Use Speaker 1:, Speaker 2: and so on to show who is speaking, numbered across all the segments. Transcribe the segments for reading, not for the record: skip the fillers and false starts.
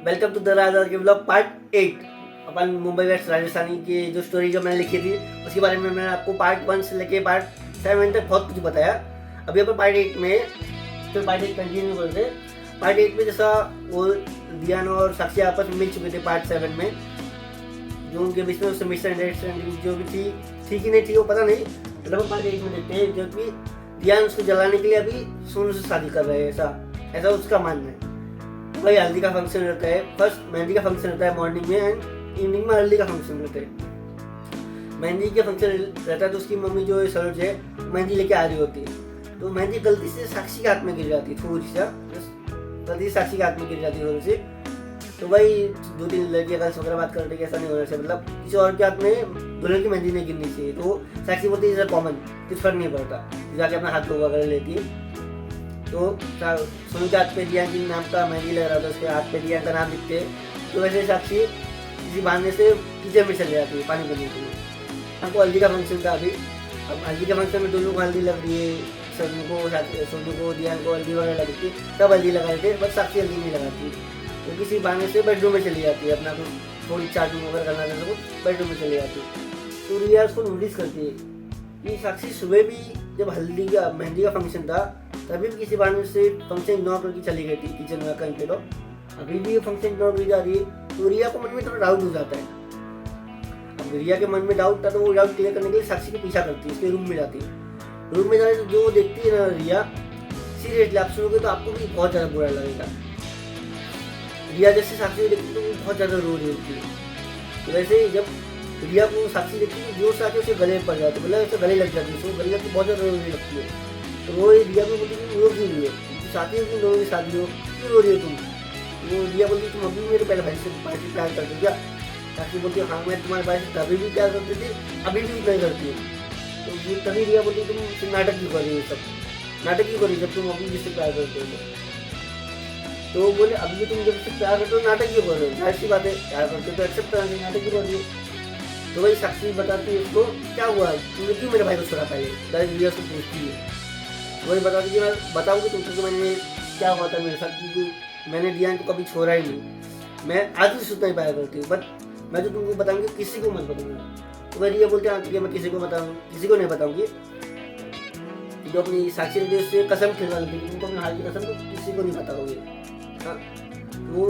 Speaker 1: Welcome to the राजा के blog part 8। अपन Mumbai waste Rajasthani की जो स्टोरी जो मैंने लिखी थी उसके बारे में मैंने आपको पार्ट 1 से लेके पार्ट 7 तक बहुत कुछ बताया। अभी अपन पार्ट 8 में तो पार्ट 8 कंटिन्यू करते। पार्ट 8 में जैसा वो दियान और साक्षी आपस में मिल चुके थे पार्ट 7 में, जो उनके बीच में उससे मिसअंडरस्टैंडिंग जो भी थी ठीक ही नहीं थी वो पता नहीं, मतलब पार्ट 8 में देखते हैं जो कि दियान उसको जलाने के लिए अभी सोनू से शादी कर रहे हैं, ऐसा उसका मानना है। भाई हल्दी का फंक्शन रहता है, फर्स्ट मेहंदी का फंक्शन रहता है मॉर्निंग में एंड इवनिंग में हल्दी का फंक्शन रहता है। मेहंदी का फंक्शन रहता है तो उसकी मम्मी जो है सरोज है मेहंदी लेके आ रही होती है, तो मेहंदी गलती से साक्षी के हाथ में गिर जाती है, थोड़ी सा गलती से साक्षी के हाथ में गिर जाती है थोड़ी सी। तो भाई 2-3 लड़कियां गर्ल्स वगैरह बात करते ऐसा नहीं होना चाहिए, मतलब किसी और के हाथ में दुल्हन की मेहंदी नहीं गिरनी चाहिए। तो साक्षी बोलती है कॉमन, कुछ फर्क नहीं पड़ता, जाके अपना हाथ धो वगैरह लेती है। तो सोनू के हाथ पे दिया की नाम का मेहंदी लग रहा था, उसके हाथ पे दिया का नाम लिखते। तो वैसे साक्षी किसी बहाने से किचन में चले जाती है पानी भरने के लिए। हमको हल्दी का फंक्शन था अभी, अब हल्दी के फंक्शन में दोनों को हल्दी लग रही है, सोनू को दिया को हल्दी वगैरह लग रही थी, सब हल्दी लगाए थे, बस साक्षी हल्दी नहीं लगाती। तो किसी बहाने से बेडरूम में चली जाती है, अपना कुछ थोड़ी चार्जिंग वगैरह करना था तो बेडरूम में चली जाती है। तो रिया उसको नोटिस करती है कि साक्षी सुबह भी जब हल्दी का मेहंदी का फंक्शन था तभी भी किसी बहाने से फंक्शन इग्नोर करके चली गई थी किचन में कहीं पे, तो अभी भी ये फंक्शन इग्नोर करी जा रही है। तो रिया को मन में थोड़ा डाउट हो जाता है। अब रिया के मन में डाउट था तो वो डाउट क्लियर करने के लिए साक्षी के पीछा करती है, उसके रूम में जाती है। रूम में जाने से जो देखती है ना रिया, सीरियसली आप सुनोगे तो आपको भी बहुत ज़्यादा बुरा लगेगा। रिया जैसे साक्षी को देखती है तो वो बहुत ज़्यादा रो रही होती है। तो वैसे ही जब रिया को साक्षी देखती है जोर से आके उसे गले पड़ जाती है, मतलब ऐसे गले लग जाती है, उसको गले लगती बहुत ज़्यादा रोने लगती है। तो वो रिया को बोलती है रो क्यों रही है, शादी हो दोनों की शादी हो, क्यों रो रही हो तुम। वो रिया बोलती तुम अभी मेरे पहले भाई से प्यार करते क्या। साक्षी बोलती है हाँ मैं तुम्हारे भाई से तभी भी प्यार करती थी, अभी भी नहीं करती हूँ। तो तभी रिया बोलती तुम सिर्फ नाटक क्यों कर रही हो, सब नाटक क्यों कर रही जब तुम अभी जिससे प्यार करते हो। तो वो बोले अभी भी तुम जब से प्यार करते हो नाटक क्यों कर रहे हो, जाहिर सी बात है प्यार करते हो तो एक्सेप्ट करना, नाटक क्यों कर रही हो। तो वही साक्षी बताती है उसको क्या हुआ, तुमने क्यों मेरे भाई को छोड़ा पहले, डायरेक्ट रिया से पूछती है। वही बताती कि मैं बताऊँगी तुमको मैंने क्या हुआ था मेरे साथ, क्योंकि मैंने दियान को कभी छोड़ा ही नहीं, मैं आज भी सुनता ही प्यार करती हूँ, बट मैं तो तुमको बताऊँगी किसी को मत बताऊँगा। तो वही रिया बोलते हैं ठीक है मैं किसी को बताऊँ, किसी को नहीं बताऊँगी। जो अपनी साक्षी ने उससे कसम खिलवा ली थी तुमको अपने हाल की कसम तो किसी को नहीं बताओगे। हाँ वो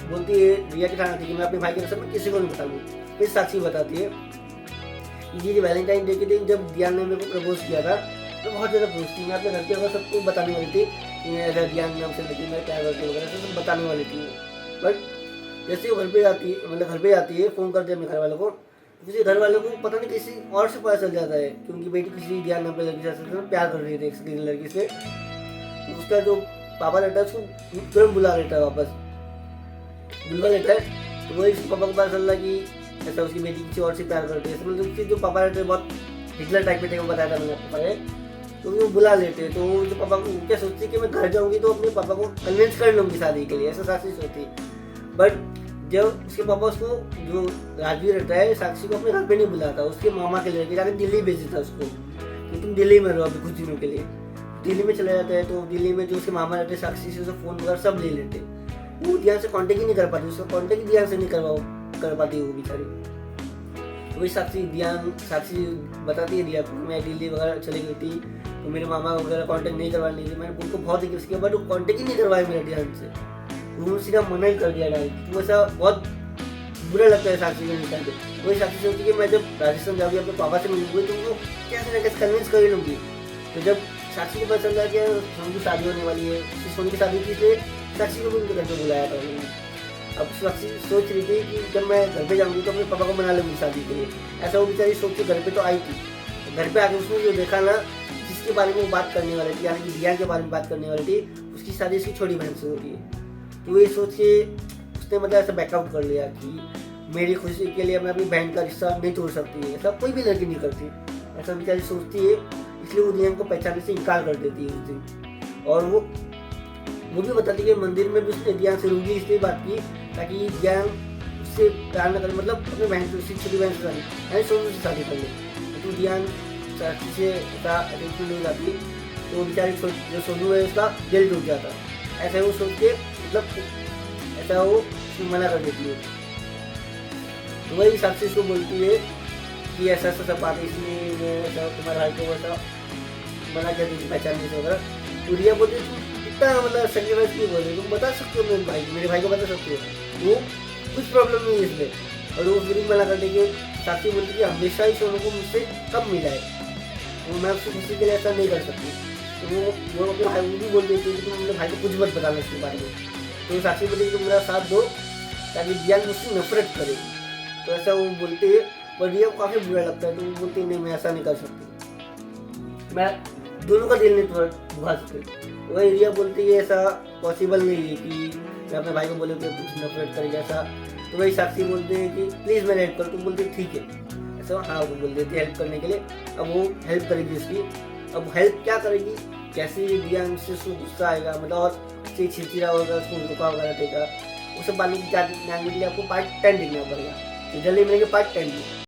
Speaker 1: बोलती है रिया के ठाना थी कि मैं अपने भाई की कसम किसी को नहीं बताऊँगी। फिर साक्षी बताती है जी वैलेंटाइन डे के दिन जब दियान ने मेरे को प्रपोज किया था तो बहुत ज़्यादा खुश थी, मैं अपने घर के अगर सबको बताने वाली थी कि अगर दियान ने हमसे लेकिन मैं प्यार करती वगैरह तो सब बताने वाली थी। बट जैसे वो घर पे जाती है, मतलब घर पे जाती है, फ़ोन करते हैं अपने घर वालों को, किसी घर वालों को पता नहीं किसी और से पता चल जाता है कि उनकी बेटी किसी दियान नाम पे लड़की से प्यार कर रही थी किसी लड़की से। तो उसका जो पापा रहता है उसको तुरंत बुला लेता है, वापस बुलवा लेता है। तो वही पापा को पता चल रहा कि ऐसा उसकी बेटी किसी और से प्यार करती है, मतलब उसके जो पापा रहते हैं बहुत हिटलर टाइप में बताया था मैंने आपको पहले। तो वो बुला लेते हैं, तो जो पापा को क्या सोचती है कि मैं घर जाऊंगी तो अपने पापा को कन्विंस कर लूँगी शादी के लिए, ऐसा साक्षी सोचती। बट जब उसके पापा उसको जो राजवीर रहता है साक्षी को अपने घर पे नहीं बुलाता, उसके मामा के लिए जाकर दिल्ली भेज देता उसको कि तुम दिल्ली में रहो अभी कुछ दिनों के लिए। दिल्ली में चले जाते हैं, तो दिल्ली में जो उसके मामा रहते हैं साक्षी से उसका फ़ोन वगैरह सब ले लेते। वो ध्यान से कॉन्टेक्ट ही नहीं कर पाती, उसका कॉन्टेक्ट ध्यान से नहीं कर पाती वो बेचारी। वही साक्षी बताती है दिया को मैं दिल्ली वगैरह चली गई थी तो मेरे मामा वगैरह कांटेक्ट नहीं करवा ली थी, मैंने उनको बहुत रिक्वेस्ट किया बट वो कांटेक्ट ही नहीं करवाए मेरे ध्यान से, वो सीधा मना ही कर दिया डायरेक्ट। तो ऐसा बहुत बुरा लगता है साक्षी के निकाल के। वही साक्षी सोचती कि मैं जब राजस्थान जाऊँगी अपने पापा से मिलूंगी तो उनको कैसे ना कैसे कन्विंस कर लूँगी। तो जब साक्षी को पता चल रहा है कि सोनू की शादी होने वाली है, सोनू की शादी थी इसलिए साक्षी को भी उनके घर पर बुलाया था उन्होंने। अब साक्षी सोच रही थी कि जब मैं घर पे जाऊंगी तो अपने पापा को मना लूँगी शादी के लिए, ऐसा वो बेचारी सोच के घर पे तो आई थी। घर पे आके उसने जो देखा ना जिसके बारे में वो बात करने वाली थी, यानी कि दिया के बारे में बात करने वाली थी, उसकी शादी उसकी छोटी बहन से हो रही है। तो ये सोच के उसने मतलब ऐसा बैकआउट कर लिया कि मेरी खुशी के लिए मैं अपनी बहन का रिश्ता नहीं तोड़ सकती है, ऐसा कोई भी लड़की नहीं करती, ऐसा बेचारी सोचती है। इसलिए वो दिया को पहचानने से इनकार कर देती है उस दिन। और वो भी बताती है मंदिर में भी उसने दिया से रूली इसलिए बात की ताकि ज्ञान उससे प्यार न करे, मतलब अपने बहन से उसकी छोटी बहन से यानी सोनू से शादी कर ले। तो ध्यान साक्षी से अटेंशन नहीं जाती तो बेचारी जो सोनू है उसका दिल टूट जाता। ऐसा वो सोच के मतलब ऐसा वो उसको मना कर देती है। तो वही साक्षी उसको बोलती है कि ऐसा ऐसा सब बात है, इसलिए मैं ऐसा तुम्हारे भाई को ऐसा मना कर दी पहचानने से वगैरह। तो रिया बोलती है तुम इतना मतलब सेक्रीफाइस क्यों बोल रहे हो, तुम बता सकते हो मेरे भाई को बता सकते हो, वो कुछ प्रॉब्लम नहीं है इसमें। और वो फिर मना कर देगी। साक्षी बोलती है कि हमेशा ही सोनू को मुझसे कम मिला है, तो मैं उसको किसी के लिए ऐसा नहीं कर सकती। तो वो अपने भाई को भी बोल देती है कि तुम अपने भाई को कुछ मत बताना इसके बारे में। तो साक्षी बोलती है कि तुम मेरा साथ दो ताकि दियान मुझसे नफरत करे। तो ऐसा वो बोलते हैं, पर रिया को काफ़ी बुरा लगता है। तो वो बोलती है नहीं मैं ऐसा नहीं कर सकती, मैं दोनों का दिल नहीं दुखा सकती। वही रिया बोलती है ऐसा पॉसिबल नहीं है कि मैं अपने भाई को बोलूँ कि कुछ नफरत करेगा ऐसा। तो वही साक्षी बोलते हैं कि प्लीज़ मेरा हेल्प कर। तुम बोलती है ठीक है ऐसा, हाँ वो बोल देती है हेल्प करने के लिए। अब वो हेल्प करेगी उसकी। अब हेल्प क्या करेगी, कैसे दिया से उसको गुस्सा आएगा, मतलब और उससे चिड़चिड़ा होगा, उसको रुका वगैरह देगा, वो सब बालों की जानने के लिए आपको पार्ट 10 देखना पड़ेगा। तो जल्दी मिलेंगे पार्ट 10 में।